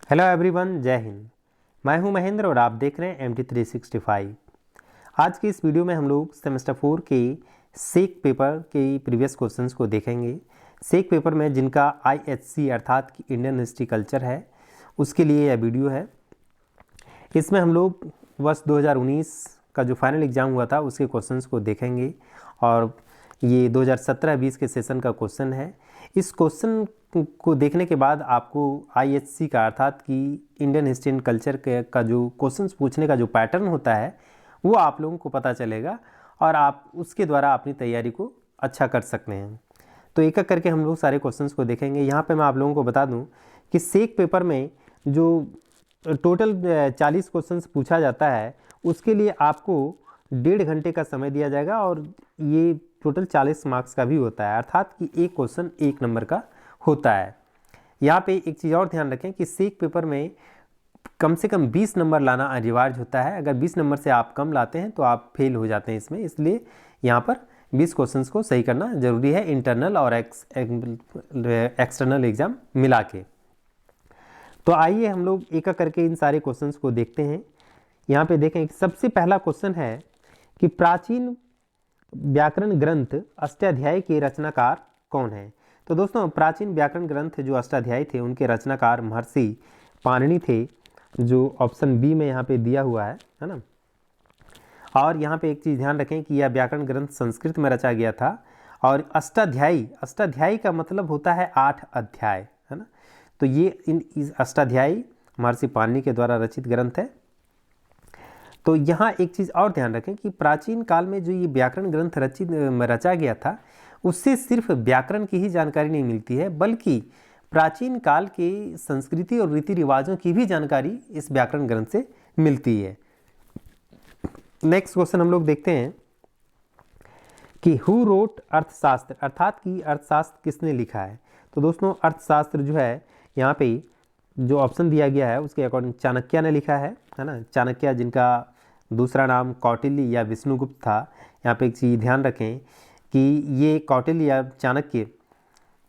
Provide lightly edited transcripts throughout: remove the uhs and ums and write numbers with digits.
Hello everyone, जय हिंद। मैं हूं महेंद्र और आप देख रहे हैं MT365। आज की इस वीडियो में हम लोग सेमेस्टर 4 के सेक पेपर के प्रीवियस क्वेश्चंस को देखेंगे। सेक पेपर में जिनका IHC अर्थात कि इंडियन हिस्ट्री कल्चर है, उसके लिए यह वीडियो है। इसमें हम लोग वर्ष 2019 का जो फाइनल एग्ज़ाम हुआ था उसके क्वेश्चंस को देखेंगे और ये 2017-20 के सेशन का क्वेश्चन है। इस क्वेश्चन को देखने के बाद आपको IHC का अर्थात कि इंडियन हिस्ट्री एंड कल्चर का जो क्वेश्चंस पूछने का जो पैटर्न होता है वो आप लोगों को पता चलेगा और आप उसके द्वारा अपनी तैयारी को अच्छा कर सकते हैं। तो एक एक करके हम लोग सारे क्वेश्चंस को देखेंगे। यहाँ पे मैं आप लोगों को बता दूं कि सेक पेपर में जो टोटल 40 क्वेश्चंस पूछा जाता है उसके लिए आपको 1.5 घंटे का समय दिया जाएगा और ये टोटल 40 मार्क्स का भी होता है, अर्थात कि एक क्वेश्चन 1 नंबर का होता है। यहाँ पे एक चीज़ और ध्यान रखें कि सेक पेपर में कम से कम 20 नंबर लाना अनिवार्य होता है। अगर 20 नंबर से आप कम लाते हैं तो आप फेल हो जाते हैं इसमें, इसलिए यहाँ पर 20 क्वेश्चंस को सही करना ज़रूरी है, इंटरनल और एक्सटर्नल एग्ज़ाम मिला के। तो आइए हम लोग एक एक करके इन सारे क्वेश्चंस को देखते हैं। यहाँ पे देखें, सबसे पहला क्वेश्चन है कि प्राचीन व्याकरण ग्रंथ अष्टाध्यायी के रचनाकार कौन है। तो दोस्तों, प्राचीन व्याकरण ग्रंथ जो अष्टाध्यायी थे उनके रचनाकार महर्षि पाणिनि थे, जो ऑप्शन बी में यहाँ पे दिया हुआ है ना। और यहाँ पे एक चीज़ ध्यान रखें कि यह व्याकरण ग्रंथ संस्कृत में रचा गया था और अष्टाध्यायी का मतलब होता है 8 अध्याय, है ना। तो ये इस अष्टाध्यायी महर्षि पाणिनि के द्वारा रचित ग्रंथ है। तो यहाँ एक चीज़ और ध्यान रखें कि प्राचीन काल में जो ये व्याकरण ग्रंथ रचा गया था उससे सिर्फ व्याकरण की ही जानकारी नहीं मिलती है, बल्कि प्राचीन काल के संस्कृति और रीति रिवाजों की भी जानकारी इस व्याकरण ग्रंथ से मिलती है। नेक्स्ट क्वेश्चन हम लोग देखते हैं कि हु रोट अर्थशास्त्र, अर्थात कि अर्थशास्त्र किसने लिखा है। तो दोस्तों, अर्थशास्त्र जो है यहाँ पे जो ऑप्शन दिया गया है उसके अकॉर्डिंग चाणक्य ने लिखा है ना। चाणक्य, जिनका दूसरा नाम कौटिल्य या विष्णुगुप्त था। यहाँ पे एक चीज़ ध्यान रखें कि ये कौटिल्य या चाणक्य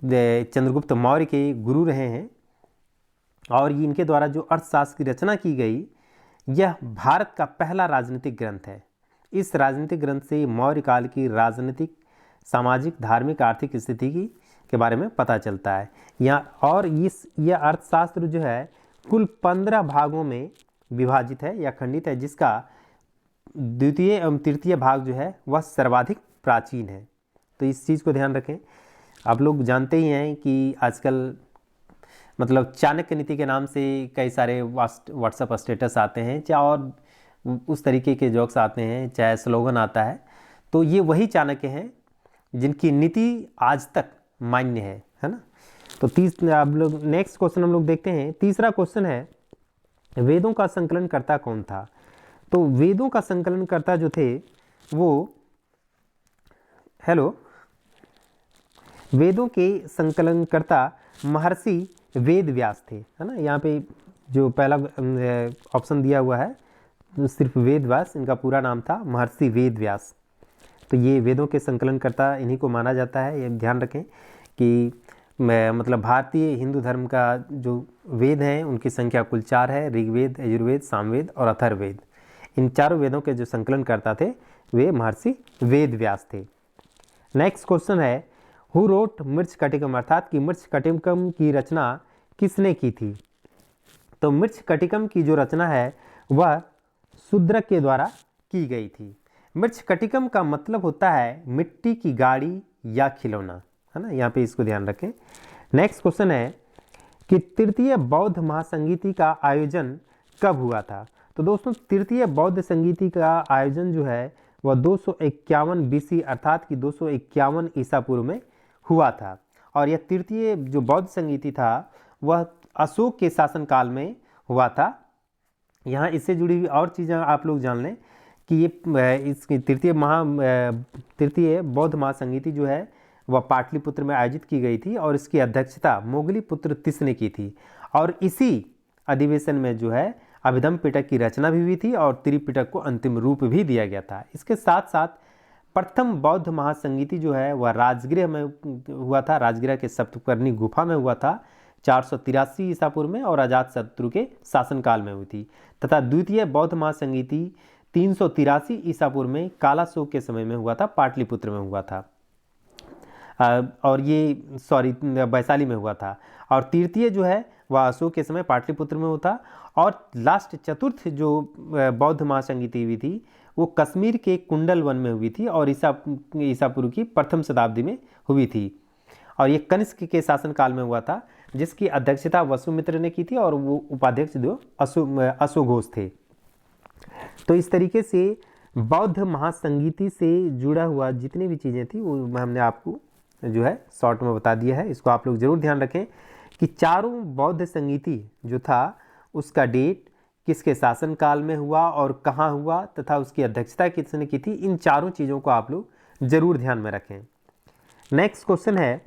चंद्रगुप्त मौर्य के गुरु रहे हैं और इनके द्वारा जो अर्थशास्त्र की रचना की गई, यह भारत का पहला राजनीतिक ग्रंथ है। इस राजनीतिक ग्रंथ से मौर्य काल की राजनीतिक, सामाजिक, धार्मिक, आर्थिक स्थिति के बारे में पता चलता है। यह अर्थशास्त्र जो है कुल 15 भागों में विभाजित है या खंडित है, जिसका द्वितीय एवं तृतीय भाग जो है वह सर्वाधिक प्राचीन है। तो इस चीज़ को ध्यान रखें। आप लोग जानते ही हैं कि आजकल मतलब चाणक्य नीति के नाम से कई सारे व्हाट्सएप स्टेटस आते हैं, चाहे और उस तरीके के जोक्स आते हैं, चाहे स्लोगन आता है। तो ये वही चाणक्य हैं जिनकी नीति आज तक मान्य है ना। तो आप लोग नेक्स्ट क्वेश्चन हम लोग देखते हैं। तीसरा क्वेश्चन है, वेदों का संकलनकर्ता कौन था। तो वेदों का संकलनकर्ता जो थे वो वेदों के संकलनकर्ता महर्षि वेद व्यास थे, है ना। यहाँ पे जो पहला ऑप्शन दिया हुआ है तो सिर्फ वेद व्यास, इनका पूरा नाम था महर्षि वेद व्यास। तो ये वेदों के संकलनकर्ता इन्हीं को माना जाता है। ये ध्यान रखें कि मतलब भारतीय हिंदू धर्म का जो वेद हैं उनकी संख्या कुल 4 है, ऋग्वेद, यजुर्वेद, सामवेद और अथर्ववेद। इन चारों वेदों के जो संकलनकर्ता थे वे महर्षि वेद व्यास थे। नेक्स्ट क्वेश्चन है, हु रोट मृच्छकटिकम, अर्थात कि मृच्छकटिकम की रचना किसने की थी। तो मृच्छकटिकम की जो रचना है वह शूद्रक के द्वारा की गई थी। मृच्छकटिकम का मतलब होता है मिट्टी की गाड़ी या खिलौना, है ना। यहाँ पे इसको ध्यान रखें। नेक्स्ट क्वेश्चन है कि तृतीय बौद्ध महासंगीति का आयोजन कब हुआ था। तो दोस्तों, तृतीय बौद्ध संगीति का आयोजन जो है वह 251 BC अर्थात कि 251 ईसा पूर्व में हुआ था। और यह तृतीय जो बौद्ध संगीति था वह अशोक के शासनकाल में हुआ था। यहाँ इससे जुड़ी हुई और चीज़ें आप लोग जान लें कि ये इसकी तृतीय बौद्ध महासंगीति जो है वह पाटलिपुत्र में आयोजित की गई थी और इसकी अध्यक्षता मोगलीपुत्र तिस ने की थी। और इसी अधिवेशन में जो है अभिधम पिटक की रचना भी हुई थी और त्रिपिटक को अंतिम रूप भी दिया गया था। इसके साथ साथ प्रथम बौद्ध महासंगीति जो है वह राजगृह में हुआ था, राजगृह के सप्तपर्णी गुफा में हुआ था 483 ईसा पूर्व में और अजातशत्रु के शासनकाल में हुई थी, तथा द्वितीय बौद्ध महासंगीति 383 ईसा पूर्व में काला शोक के समय में हुआ था, पाटलिपुत्र में हुआ था। और ये वैशाली में हुआ था। और तृतीय जो है वह अशोक के समय पाटलिपुत्र में हुआ था। और लास्ट चतुर्थ जो बौद्ध महासंगीति हुई थी वो कश्मीर के कुंडल वन में हुई थी और ईसा पूर्व की प्रथम शताब्दी में हुई थी। और ये कनिष्क के शासनकाल में हुआ था, जिसकी अध्यक्षता वसुमित्र ने की थी और वो उपाध्यक्ष जो अश्वघोष थे। तो इस तरीके से बौद्ध महासंगीति से जुड़ा हुआ जितनी भी चीज़ें थी वो हमने आपको जो है शॉर्ट में बता दिया है। इसको आप लोग ज़रूर ध्यान रखें कि चारों बौद्ध संगीति जो था उसका डेट, किसके शासनकाल में हुआ और कहाँ हुआ, तथा उसकी अध्यक्षता किसने की थी, इन चारों चीज़ों को आप लोग ज़रूर ध्यान में रखें। नेक्स्ट क्वेश्चन है,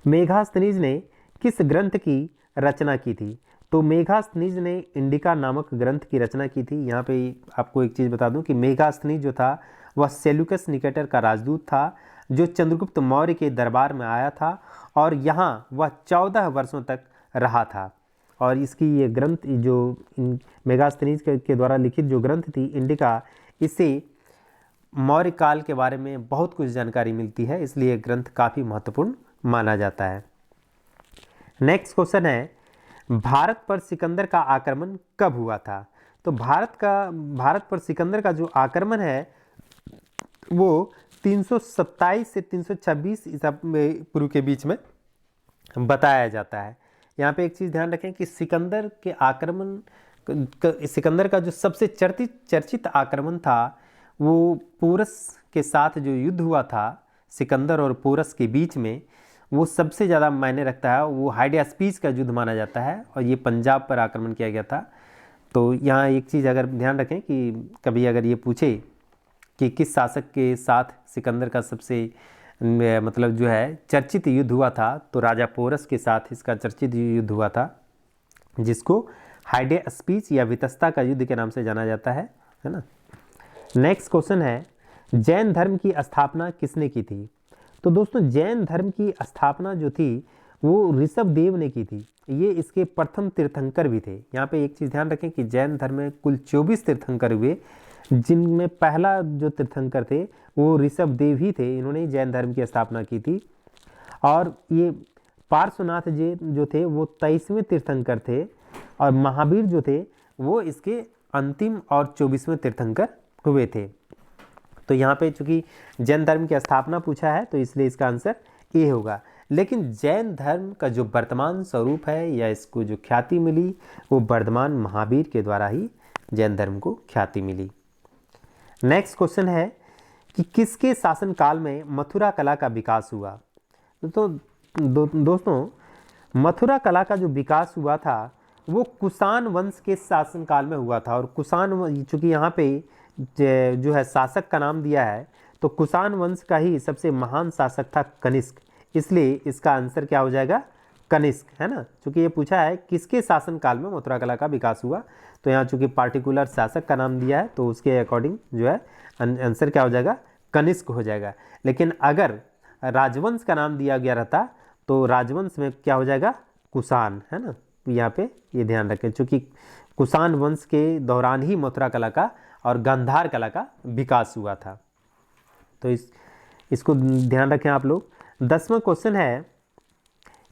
मेघास्थनीज ने किस ग्रंथ की रचना की थी? तो मेघास्थनीज ने इंडिका नामक ग्रंथ की रचना की थी। यहाँ पे आपको एक चीज़ बता दूं कि मेघास्थनीज जो था वह सेल्यूकस निकेटर का राजदूत था, जो चंद्रगुप्त मौर्य के दरबार में आया था और यहाँ वह 14 वर्षों तक रहा था। और इसकी ये ग्रंथ जो मेघास्थनीज के द्वारा लिखित जो ग्रंथ थी इंडिका, इससे मौर्य काल के बारे में बहुत कुछ जानकारी मिलती है, इसलिए ग्रंथ काफ़ी महत्वपूर्ण माना जाता है। नेक्स्ट क्वेश्चन है, भारत पर सिकंदर का आक्रमण कब हुआ था? तो भारत पर सिकंदर का जो आक्रमण है वो 327 से 326 ईसा पूर्व के बीच में बताया जाता है। यहाँ पे एक चीज़ ध्यान रखें कि सिकंदर का जो सबसे चर्चित आक्रमण था वो पोरस के साथ जो युद्ध हुआ था सिकंदर और पोरस के बीच में, वो सबसे ज़्यादा मायने रखता है। वो हाइडियास्पीस का युद्ध माना जाता है और ये पंजाब पर आक्रमण किया गया था। तो यहाँ एक चीज़ अगर ध्यान रखें कि कभी अगर ये पूछे कि किस शासक के साथ सिकंदर का सबसे मतलब जो है चर्चित युद्ध हुआ था, तो राजा पोरस के साथ इसका चर्चित युद्ध हुआ था, जिसको हाइडियास्पीस या वितस्ता का युद्ध के नाम से जाना जाता है ना। नेक्स्ट क्वेश्चन है, जैन धर्म की स्थापना किसने की थी? तो दोस्तों जैन धर्म की स्थापना जो थी वो ऋषभदेव ने की थी। ये इसके प्रथम तीर्थंकर भी थे। यहाँ पे एक चीज़ ध्यान रखें कि जैन धर्म में कुल 24 तीर्थंकर हुए, जिनमें पहला जो तीर्थंकर थे वो ऋषभदेव ही थे। इन्होंने जैन धर्म की स्थापना की थी। और ये पार्श्वनाथ जी जो थे वो 23वें तीर्थंकर थे और महावीर जो थे वो इसके अंतिम और 24वें तीर्थंकर हुए थे। तो यहाँ पे चूंकि जैन धर्म की स्थापना पूछा है तो इसलिए इसका आंसर ए होगा। लेकिन जैन धर्म का जो वर्तमान स्वरूप है या इसको जो ख्याति मिली वो वर्धमान महावीर के द्वारा ही जैन धर्म को ख्याति मिली। नेक्स्ट क्वेश्चन है कि किसके शासनकाल में मथुरा कला का विकास हुआ? तो दोस्तों मथुरा कला का जो विकास हुआ था वो कुषाण वंश के शासनकाल में हुआ था। और कुषाण, चूँकि यहाँ पे जो है शासक का नाम दिया है तो कुषाण वंश का ही सबसे महान शासक था कनिष्क, इसलिए इसका आंसर क्या हो जाएगा? कनिष्क, है ना। चूँकि ये पूछा है किसके शासनकाल में मथुरा कला का विकास हुआ, तो यहाँ चूँकि पार्टिकुलर शासक का नाम दिया है तो उसके अकॉर्डिंग जो है आंसर क्या हो जाएगा? कनिष्क हो जाएगा। लेकिन अगर राजवंश का नाम दिया गया रहता तो राजवंश में क्या हो जाएगा? कुषाण, है ना। यहाँ पे ये ध्यान रखें, चूँकि कुषाण वंश के दौरान ही मथुरा कला का और गांधार कला का विकास हुआ था। तो इसको ध्यान रखें आप लोग। 10वां क्वेश्चन है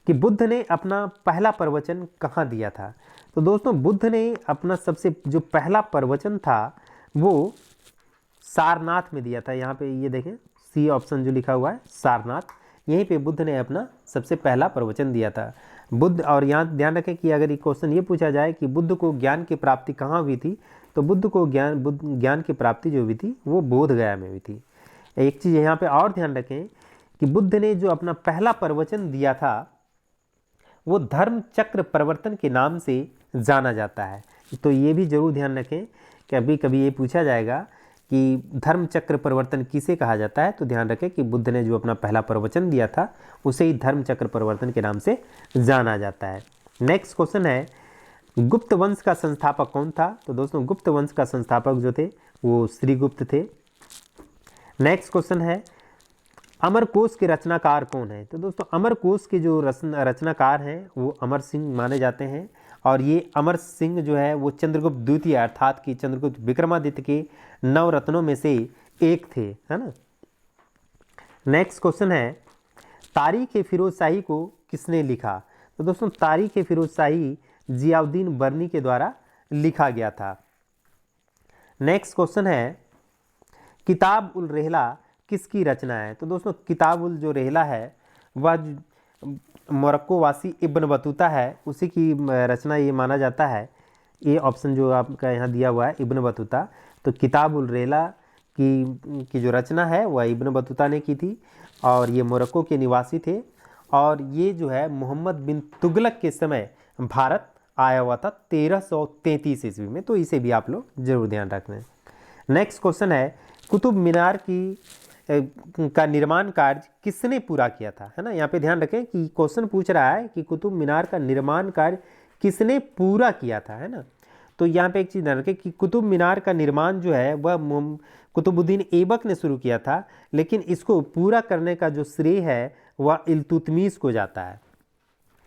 कि बुद्ध ने अपना पहला प्रवचन कहाँ दिया था? तो दोस्तों बुद्ध ने अपना सबसे जो पहला प्रवचन था वो सारनाथ में दिया था। यहाँ पे ये देखें सी ऑप्शन जो लिखा हुआ है सारनाथ, यहीं पे बुद्ध ने अपना सबसे पहला प्रवचन दिया था। बुद्ध, और यहाँ ध्यान रखें कि अगर ये क्वेश्चन ये पूछा जाए कि बुद्ध को ज्ञान की प्राप्ति कहाँ हुई थी, तो बुद्ध को ज्ञान की प्राप्ति जो हुई थी वो बोध गया में हुई थी। एक चीज़ यहाँ पे और ध्यान रखें कि बुद्ध ने जो अपना पहला प्रवचन दिया था वो धर्म चक्र प्रवर्तन के नाम से जाना जाता है। तो ये भी जरूर ध्यान रखें कि कभी कभी ये पूछा जाएगा कि धर्म चक्र प्रवर्तन किसे कहा जाता है, तो ध्यान रखें कि बुद्ध ने जो अपना पहला प्रवचन दिया था उसे ही धर्म चक्र प्रवर्तन के नाम से जाना जाता है। नेक्स्ट क्वेश्चन है, गुप्त वंश का संस्थापक कौन था? तो दोस्तों गुप्त वंश का संस्थापक जो थे वो श्रीगुप्त थे। नेक्स्ट क्वेश्चन है, अमरकोश के रचनाकार कौन है? तो दोस्तों अमरकोश के जो रचनाकार हैं वो अमर सिंह माने जाते हैं, और ये अमर सिंह जो है वो चंद्रगुप्त द्वितीय अर्थात कि चंद्रगुप्त विक्रमादित्य के नवरत्नों में से एक थे, है ना। नेक्स्ट क्वेश्चन है, तारीख ए फिरोज शाही को किसने लिखा? तो दोस्तों तारीख ए फिरोज शाही जियाउद्दीन बर्नी के द्वारा लिखा गया था। नेक्स्ट क्वेश्चन है, किताब उल रेहला किसकी रचना है? तो दोस्तों किताब उल जो रेहला है वह मोरक्को वासी इब्न बतूता है, उसी की रचना ये माना जाता है। ये ऑप्शन जो आपका यहाँ दिया हुआ है इब्न बतूता, तो किताब उल रेहला की जो रचना है वह इब्न बतूता ने की थी, और ये मोरक्को के निवासी थे, और ये जो है मोहम्मद बिन तुगलक के समय भारत आया हुआ था 1333 ईस्वी में, तो इसे भी आप लोग जरूर ध्यान रखना। नेक्स्ट क्वेश्चन है, कुतुब मीनार का निर्माण कार्य किसने पूरा किया था? है ना, यहाँ पे ध्यान रखें कि क्वेश्चन पूछ रहा है कि कुतुब मीनार का निर्माण कार्य किसने पूरा किया था, है ना। तो यहाँ पे एक चीज़ ध्यान रखें कि कुतुब मीनार का निर्माण जो है वह कुतुबुद्दीन ऐबक ने शुरू किया था, लेकिन इसको पूरा करने का जो श्रेय है वह इल्तुतमिश को जाता है।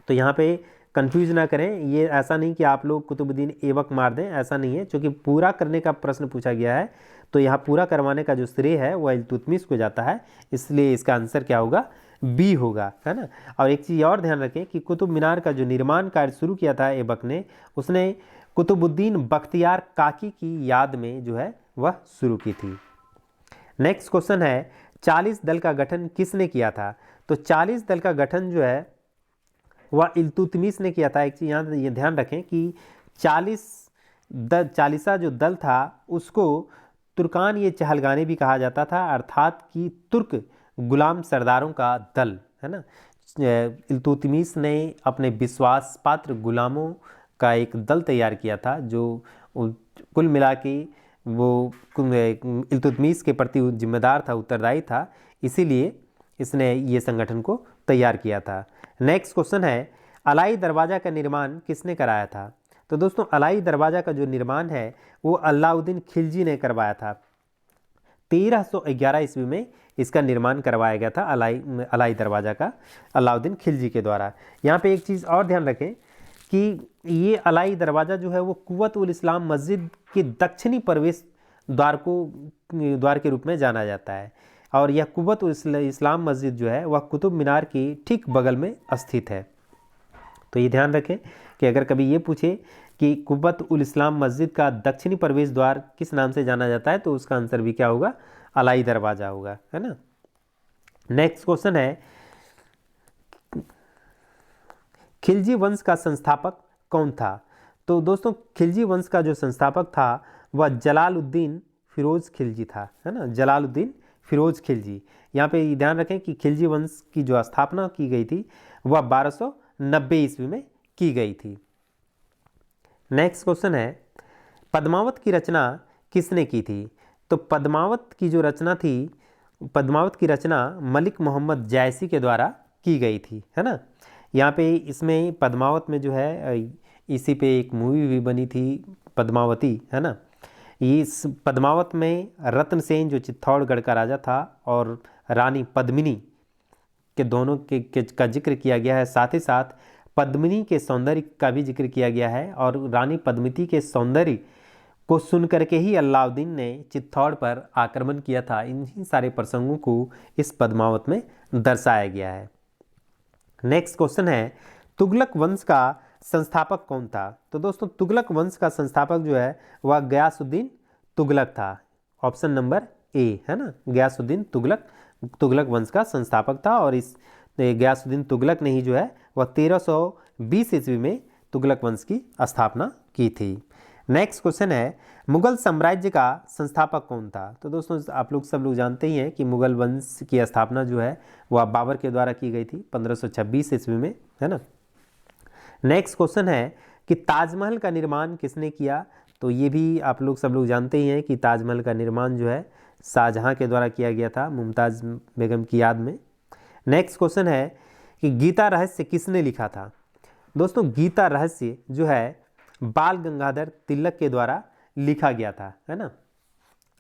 तो यहाँ पे कंफ्यूज ना करें, ये ऐसा नहीं कि आप लोग कुतुबुद्दीन ऐबक मार दें, ऐसा नहीं है, क्योंकि पूरा करने का प्रश्न पूछा गया है, तो यहाँ पूरा करवाने का जो श्रेय है वह इल्तुतमिश को जाता है, इसलिए इसका आंसर क्या होगा? बी होगा, है ना। और एक चीज़ और ध्यान रखें कि कुतुब मीनार का जो निर्माण कार्य शुरू किया था ऐबक ने, उसने कुतुबुद्दीन बख्तियार काकी की याद में जो है वह शुरू की थी। नेक्स्ट क्वेश्चन है, 40 दल का गठन किसने किया था? तो 40 दल का गठन जो है वह इल्तुतमिश ने किया था। एक चीज़ यहाँ ये ध्यान रखें कि 40सा जो दल था उसको तुर्कान ये चहलगानी भी कहा जाता था, अर्थात कि तुर्क गुलाम सरदारों का दल, है ना। इल्तुतमिश ने अपने विश्वास पात्र गुलामों का एक दल तैयार किया था, जो कुल मिला के वो इल्तुतमिश के प्रति जिम्मेदार था, उत्तरदायी था, इसीलिए इसने ये संगठन को तैयार किया था। नेक्स्ट क्वेश्चन है, अलाई दरवाज़ा का निर्माण किसने कराया था? तो दोस्तों अलाई दरवाज़ा का जो निर्माण है वो अलाउद्दीन खिलजी ने करवाया था। 1311 ईस्वी में इसका निर्माण करवाया गया था अलाई दरवाज़ा का अलाउद्दीन खिलजी के द्वारा। यहाँ पे एक चीज़ और ध्यान रखें कि ये अलाई दरवाज़ा जो है वो कुव्वत उल इस्लाम मस्जिद के दक्षिणी प्रवेश द्वार के रूप में जाना जाता है, और यह कुव्वत उल इस्लाम मस्जिद जो है वह कुतुब मीनार की ठीक बगल में स्थित है। तो ये ध्यान रखें कि अगर कभी ये पूछे कि कुव्वत उल इस्लाम मस्जिद का दक्षिणी प्रवेश द्वार किस नाम से जाना जाता है, तो उसका आंसर भी क्या होगा? अलाई दरवाज़ा होगा, है ना। नेक्स्ट क्वेश्चन है, खिलजी वंश का संस्थापक कौन था? तो दोस्तों खिलजी वंश का जो संस्थापक था वह जलालुद्दीन फिरोज खिलजी था, है ना, जलालुद्दीन फिरोज खिलजी। यहाँ पे ध्यान रखें कि खिलजी वंश की जो स्थापना की गई थी वह 1290 ईस्वी में की गई थी। नेक्स्ट क्वेश्चन है, पद्मावत की रचना किसने की थी? तो पद्मावत की जो रचना थी, पद्मावत की रचना मलिक मोहम्मद जायसी के द्वारा की गई थी, है ना। यहाँ पे इसमें पद्मावत में जो है इसी पे एक मूवी भी बनी थी पद्मावती, है ना। इस पद्मावत में रत्नसेन जो चित्तौड़गढ़ का राजा था और रानी पद्मिनी के दोनों का जिक्र किया गया है, साथ ही साथ पद्मिनी के सौंदर्य का भी जिक्र किया गया है, और रानी पद्मिनी के सौंदर्य को सुनकर के ही अलाउद्दीन ने चित्तौड़ पर आक्रमण किया था। इन्हीं सारे प्रसंगों को इस पद्मावत में दर्शाया गया है। नेक्स्ट क्वेश्चन है, तुगलक वंश का संस्थापक कौन था? तो दोस्तों तुगलक वंश का संस्थापक जो है वह गयासुद्दीन तुगलक था। ऑप्शन नंबर ए, है ना, गयासुद्दीन तुगलक वंश का संस्थापक था, और इस गयासुद्दीन तुगलक ने ही जो है वह 1320 ईस्वी में तुगलक वंश की स्थापना की थी। नेक्स्ट क्वेश्चन है, मुगल साम्राज्य का संस्थापक कौन था? तो दोस्तों आप लोग सब लोग जानते ही हैं कि मुगल वंश की स्थापना जो है वह बाबर के द्वारा की गई थी 1526 ईस्वी में, है ना। नेक्स्ट क्वेश्चन है कि ताजमहल का निर्माण किसने किया? तो ये भी आप लोग सब लोग जानते ही हैं कि ताजमहल का निर्माण जो है शाहजहां के द्वारा किया गया था मुमताज़ बेगम की याद में। नेक्स्ट क्वेश्चन है कि गीता रहस्य किसने लिखा था? दोस्तों गीता रहस्य जो है बाल गंगाधर तिलक के द्वारा लिखा गया था, है ना।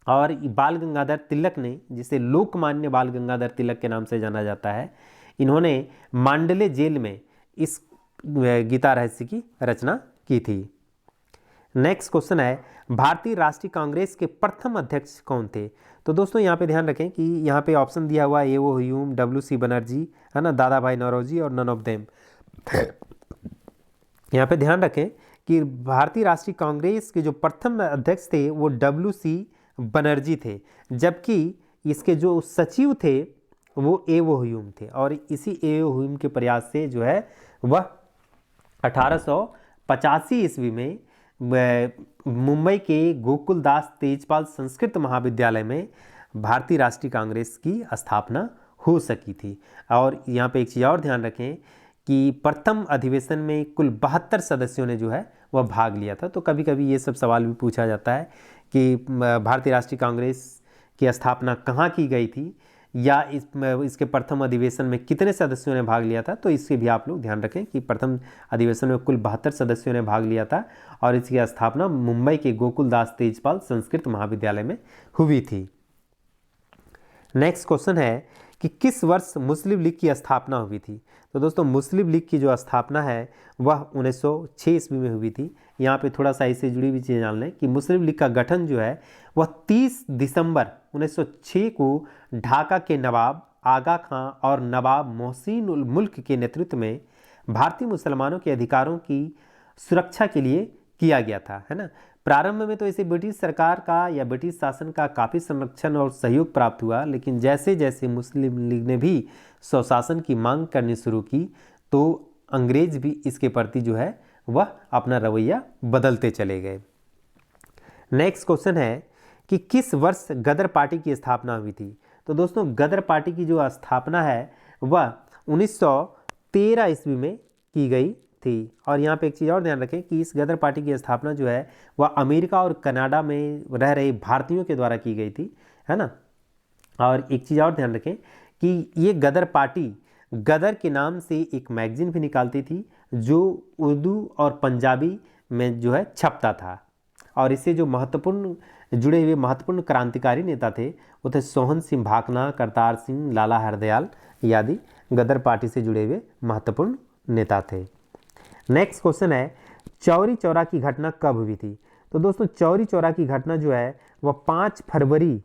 और बाल गंगाधर तिलक ने, जिसे लोकमान्य बाल गंगाधर तिलक के नाम से जाना जाता है, इन्होंने मांडले जेल में इस गीता रहस्य की रचना की थी। नेक्स्ट क्वेश्चन है, भारतीय राष्ट्रीय कांग्रेस के प्रथम अध्यक्ष कौन थे? तो दोस्तों यहाँ पे ध्यान रखें कि यहाँ पे ऑप्शन दिया हुआ है A.O. Hume, W.C. बनर्जी, है ना, दादा भाई नौरोजी और नन ऑफ देम। यहाँ पे ध्यान रखें कि भारतीय राष्ट्रीय कांग्रेस के जो प्रथम अध्यक्ष थे वो W.C. बनर्जी थे, जबकि इसके जो सचिव थे वो A.O. ह्यूम थे। और इसी A.O. ह्यूम के प्रयास से जो है वह 1885 ईस्वी में मुंबई के गोकुलदास तेजपाल संस्कृत महाविद्यालय में भारतीय राष्ट्रीय कांग्रेस की स्थापना हो सकी थी। और यहाँ पे एक चीज़ और ध्यान रखें कि प्रथम अधिवेशन में कुल 72 सदस्यों ने जो है वह भाग लिया था। तो कभी कभी ये सब सवाल भी पूछा जाता है कि भारतीय राष्ट्रीय कांग्रेस की स्थापना कहाँ की गई थी, या इसके प्रथम अधिवेशन में कितने सदस्यों ने भाग लिया था। तो इससे भी आप लोग ध्यान रखें कि प्रथम अधिवेशन में कुल 72 सदस्यों ने भाग लिया था और इसकी स्थापना मुंबई के गोकुलदास तेजपाल संस्कृत महाविद्यालय में हुई थी। नेक्स्ट क्वेश्चन है कि किस वर्ष मुस्लिम लीग की स्थापना हुई थी? तो दोस्तों मुस्लिम लीग की जो स्थापना है वह 1906 ईस्वी में हुई थी। यहाँ पे थोड़ा सा इससे जुड़ी हुई चीज़ जान लें कि मुस्लिम लीग का गठन जो है वह 30 दिसंबर 1906 को ढाका के नवाब आगा खां और नवाब मोहसिन उल मुल्क के नेतृत्व में भारतीय मुसलमानों के अधिकारों की सुरक्षा के लिए किया गया था, है ना। प्रारंभ में तो इसे ब्रिटिश सरकार का या ब्रिटिश शासन का काफ़ी संरक्षण और सहयोग प्राप्त हुआ, लेकिन जैसे जैसे मुस्लिम लीग ने भी स्वशासन की मांग करनी शुरू की तो अंग्रेज भी इसके प्रति जो है वह अपना रवैया बदलते चले गए। नेक्स्ट क्वेश्चन है कि किस वर्ष गदर पार्टी की स्थापना हुई थी? तो दोस्तों गदर पार्टी की जो स्थापना है वह 1913 ईस्वी में की गई थी। और यहाँ पे एक चीज़ और ध्यान रखें कि इस गदर पार्टी की स्थापना जो है वह अमेरिका और कनाडा में रह रहे भारतीयों के द्वारा की गई थी, है ना। और एक चीज़ और ध्यान रखें कि ये गदर पार्टी गदर के नाम से एक मैगजीन भी निकालती थी जो उर्दू और पंजाबी में जो है छपता था। और इससे जो महत्वपूर्ण जुड़े हुए महत्वपूर्ण क्रांतिकारी नेता थे वो थे सोहन सिंह भाकना, करतार सिंह, लाला हरदयाल आदि गदर पार्टी से जुड़े हुए महत्वपूर्ण नेता थे। नेक्स्ट क्वेश्चन है, चौरी चौरा की घटना कब हुई थी? तो दोस्तों चौरी चौरा की घटना जो है वह 5 फरवरी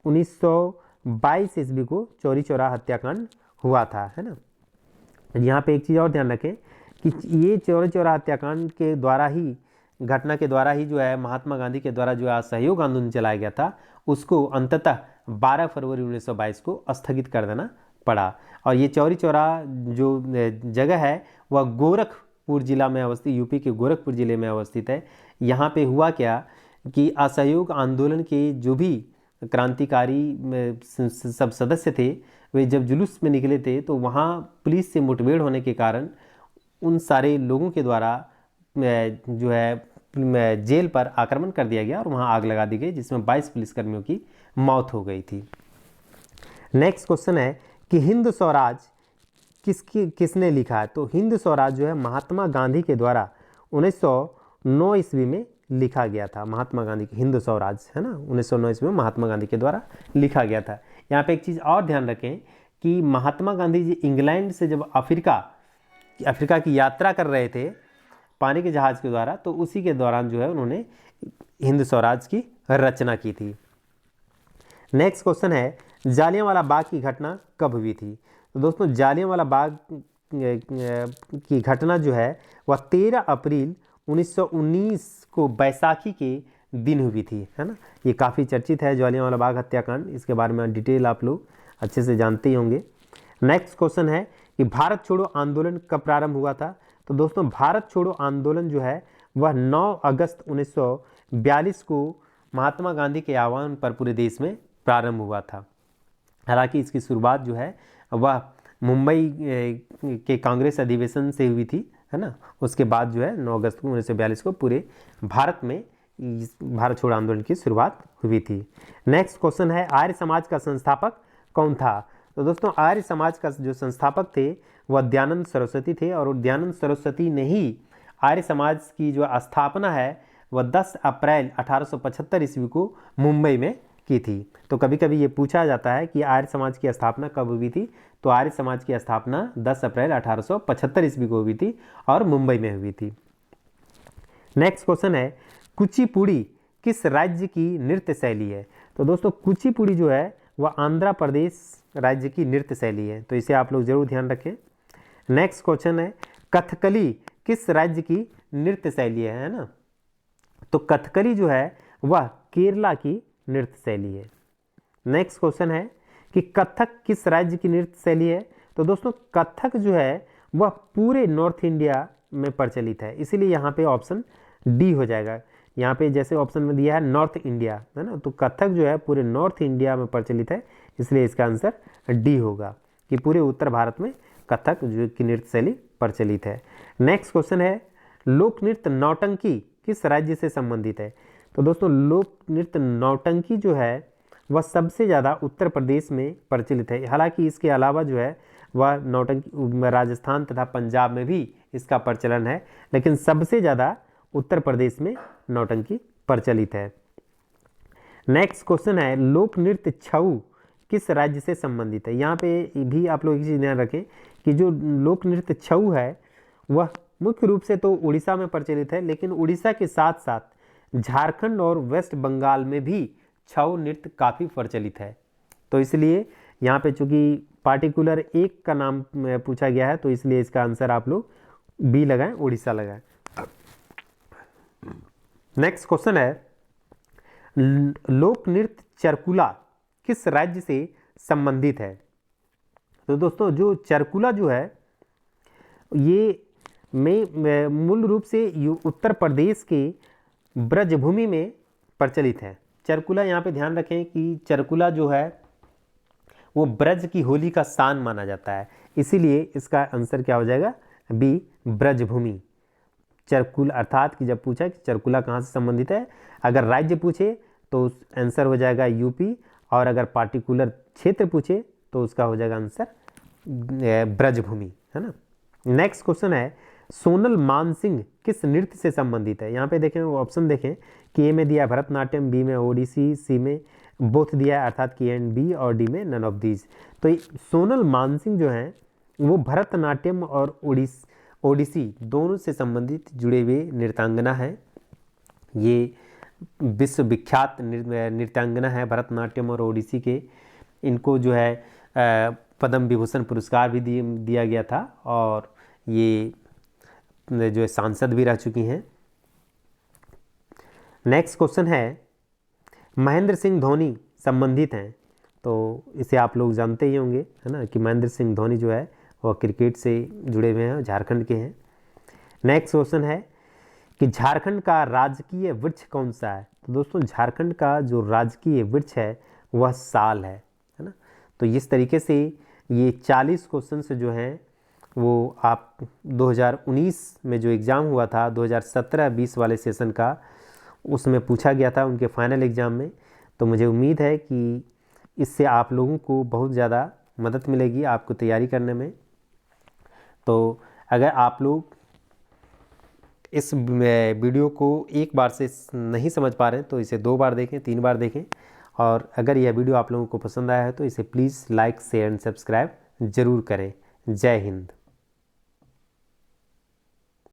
1922 ईस्वी को चौरी चौरा हत्याकांड हुआ था, है ना। यहाँ पे एक चीज़ और ध्यान रखें कि ये चौरी चौरा हत्याकांड के द्वारा ही, घटना के द्वारा ही जो है महात्मा गांधी के द्वारा जो असहयोग आंदोलन चलाया गया था उसको अंततः 12 फरवरी 1922 को स्थगित कर देना पड़ा। और ये चौरी चौरा जो जगह है वह गोरखपुर जिला में अवस्थित, यूपी के गोरखपुर जिले में अवस्थित है। यहाँ पे हुआ क्या कि असहयोग आंदोलन के जो भी क्रांतिकारी सब सदस्य थे वे जब जुलूस में निकले थे तो वहाँ पुलिस से मुठभेड़ होने के कारण उन सारे लोगों के द्वारा जो है जेल पर आक्रमण कर दिया गया और वहाँ आग लगा दी गई, जिसमें 22 पुलिसकर्मियों की मौत हो गई थी। नेक्स्ट क्वेश्चन है कि हिंद स्वराज किसने लिखा है? तो हिंद स्वराज जो है महात्मा गांधी के द्वारा 1909 ईस्वी में लिखा गया था। महात्मा गांधी की हिंद स्वराज, है ना, 1909 ईस्वी में महात्मा गांधी के द्वारा लिखा गया था। यहाँ पे एक चीज़ और ध्यान रखें कि महात्मा गांधी जी इंग्लैंड से जब अफ्रीका की यात्रा कर रहे थे पानी के जहाज़ के द्वारा, तो उसी के दौरान जो है उन्होंने हिंद स्वराज की रचना की थी। नेक्स्ट क्वेश्चन है, जालियांवाला बाग की घटना कब हुई थी? तो दोस्तों जालियांवाला बाग की घटना जो है वह 13 अप्रैल 1919 को बैसाखी के दिन हुई थी, है ना। ये काफ़ी चर्चित है जालियांवाला बाग हत्याकांड, इसके बारे में डिटेल आप लोग अच्छे से जानते ही होंगे। नेक्स्ट क्वेश्चन है कि भारत छोड़ो आंदोलन कब प्रारंभ हुआ था? तो दोस्तों भारत छोड़ो आंदोलन जो है वह 9 अगस्त 1942 को महात्मा गांधी के आह्वान पर पूरे देश में प्रारंभ हुआ था। हालांकि इसकी शुरुआत जो है वह मुंबई के कांग्रेस अधिवेशन से हुई थी, है ना। उसके बाद जो है 9 अगस्त 1942 को पूरे भारत में भारत छोड़ो आंदोलन की शुरुआत हुई थी। नेक्स्ट क्वेश्चन है, आर्य समाज का संस्थापक कौन था? तो दोस्तों आर्य समाज का जो संस्थापक थे वह दयानंद सरस्वती थे और दयानंद सरस्वती ने ही आर्य समाज की जो स्थापना है वह 10 अप्रैल 1875 ईस्वी को मुंबई में की थी। तो कभी कभी ये पूछा जाता है कि आर्य समाज की स्थापना कब हुई थी, तो आर्य समाज की स्थापना 10 अप्रैल 1875 ईस्वी को हुई थी और मुंबई में हुई थी। नेक्स्ट क्वेश्चन है कुचिपुड़ी किस राज्य की नृत्य शैली है। तो दोस्तों कुचिपुड़ी जो है वह आंध्र प्रदेश राज्य की नृत्य शैली है, तो इसे आप लोग जरूर ध्यान रखें। नेक्स्ट क्वेश्चन है कथकली किस राज्य की नृत्य शैली है ना। तो कथकली जो है वह केरला की नृत्य शैली है। नेक्स्ट क्वेश्चन है कि कथक किस राज्य की नृत्य शैली है। तो दोस्तों कथक जो है वह पूरे नॉर्थ इंडिया में प्रचलित है, इसीलिए यहाँ पे ऑप्शन डी हो जाएगा। यहाँ पे जैसे ऑप्शन में दिया है नॉर्थ इंडिया है ना, तो कथक जो है पूरे नॉर्थ इंडिया में प्रचलित है, इसलिए इसका आंसर डी होगा कि पूरे उत्तर भारत में कथक जो की नृत्य शैली प्रचलित है। नेक्स्ट क्वेश्चन है लोक नृत्य नौटंकी किस राज्य से संबंधित है। तो दोस्तों लोक नृत्य नौटंकी जो है वह सबसे ज़्यादा उत्तर प्रदेश में प्रचलित है, हालांकि इसके अलावा जो है वह नौटंकी राजस्थान तथा पंजाब में भी इसका प्रचलन है, लेकिन सबसे ज़्यादा उत्तर प्रदेश में नौटंकी प्रचलित है। नेक्स्ट क्वेश्चन है लोक नृत्य छऊ किस राज्य से संबंधित है। यहाँ पे भी आप लोग एक चीज़ ध्यान रखें कि जो लोक नृत्य छऊ है वह मुख्य रूप से तो उड़ीसा में प्रचलित है, लेकिन उड़ीसा के साथ साथ झारखंड और वेस्ट बंगाल में भी छऊ नृत्य काफ़ी प्रचलित है। तो इसलिए यहाँ पे चूंकि पार्टिकुलर एक का नाम पूछा गया है, तो इसलिए इसका आंसर आप लोग बी लगाएं, उड़ीसा लगाएं। नेक्स्ट क्वेश्चन है लोक नृत्य चरकुला किस राज्य से संबंधित है। तो दोस्तों जो चरकुला जो है ये में मूल रूप से उत्तर प्रदेश के ब्रजभूमि में प्रचलित है। चरकुला यहाँ पे ध्यान रखें कि चरकुला जो है वो ब्रज की होली का स्थान माना जाता है, इसीलिए इसका आंसर क्या हो जाएगा बी ब्रजभूमि। चरकुला अर्थात कि जब पूछा कि चरकुला कहाँ से संबंधित है, अगर राज्य पूछे तो आंसर हो जाएगा यूपी, और अगर पार्टिकुलर क्षेत्र पूछे तो उसका हो जाएगा आंसर ब्रजभूमि, है ना। नेक्स्ट क्वेश्चन है सोनल मानसिंह किस नृत्य से संबंधित है। यहाँ पे देखें ऑप्शन देखें कि ए में दिया भरतनाट्यम, बी में ओडिसी, सी में बोथ दिया है अर्थात के एंड बी, और डी में नन ऑफ दीज। तो सोनल मानसिंह जो है वो भरतनाट्यम और ओडिसी दोनों से संबंधित जुड़े हुए नृत्यांगना है। ये विश्व विख्यात नृत्यांगना है भरतनाट्यम और ओडिसी के। इनको जो है पद्म विभूषण पुरस्कार भी दिया गया था, और ये जो है सांसद भी रह चुकी हैं। नेक्स्ट क्वेश्चन है महेंद्र सिंह धोनी संबंधित हैं, तो इसे आप लोग जानते ही होंगे, है ना, कि महेंद्र सिंह धोनी जो है वह क्रिकेट से जुड़े हुए हैं, झारखंड के हैं। नेक्स्ट क्वेश्चन है कि झारखंड का राजकीय वृक्ष कौन सा है। तो दोस्तों झारखंड का जो राजकीय वृक्ष है वह साल है ना। तो इस तरीके से ये 40 क्वेश्चन से जो हैं वो आप 2019 में जो एग्ज़ाम हुआ था 2017-20 वाले सेशन का, उसमें पूछा गया था उनके फाइनल एग्ज़ाम में। तो मुझे उम्मीद है कि इससे आप लोगों को बहुत ज़्यादा मदद मिलेगी आपको तैयारी करने में। तो अगर आप लोग इस वीडियो को एक बार से नहीं समझ पा रहे हैं तो इसे 2 बार देखें, 3 बार देखें, और अगर यह वीडियो आप लोगों को पसंद आया है तो इसे please like share and subscribe ज़रूर करें। जय हिंद।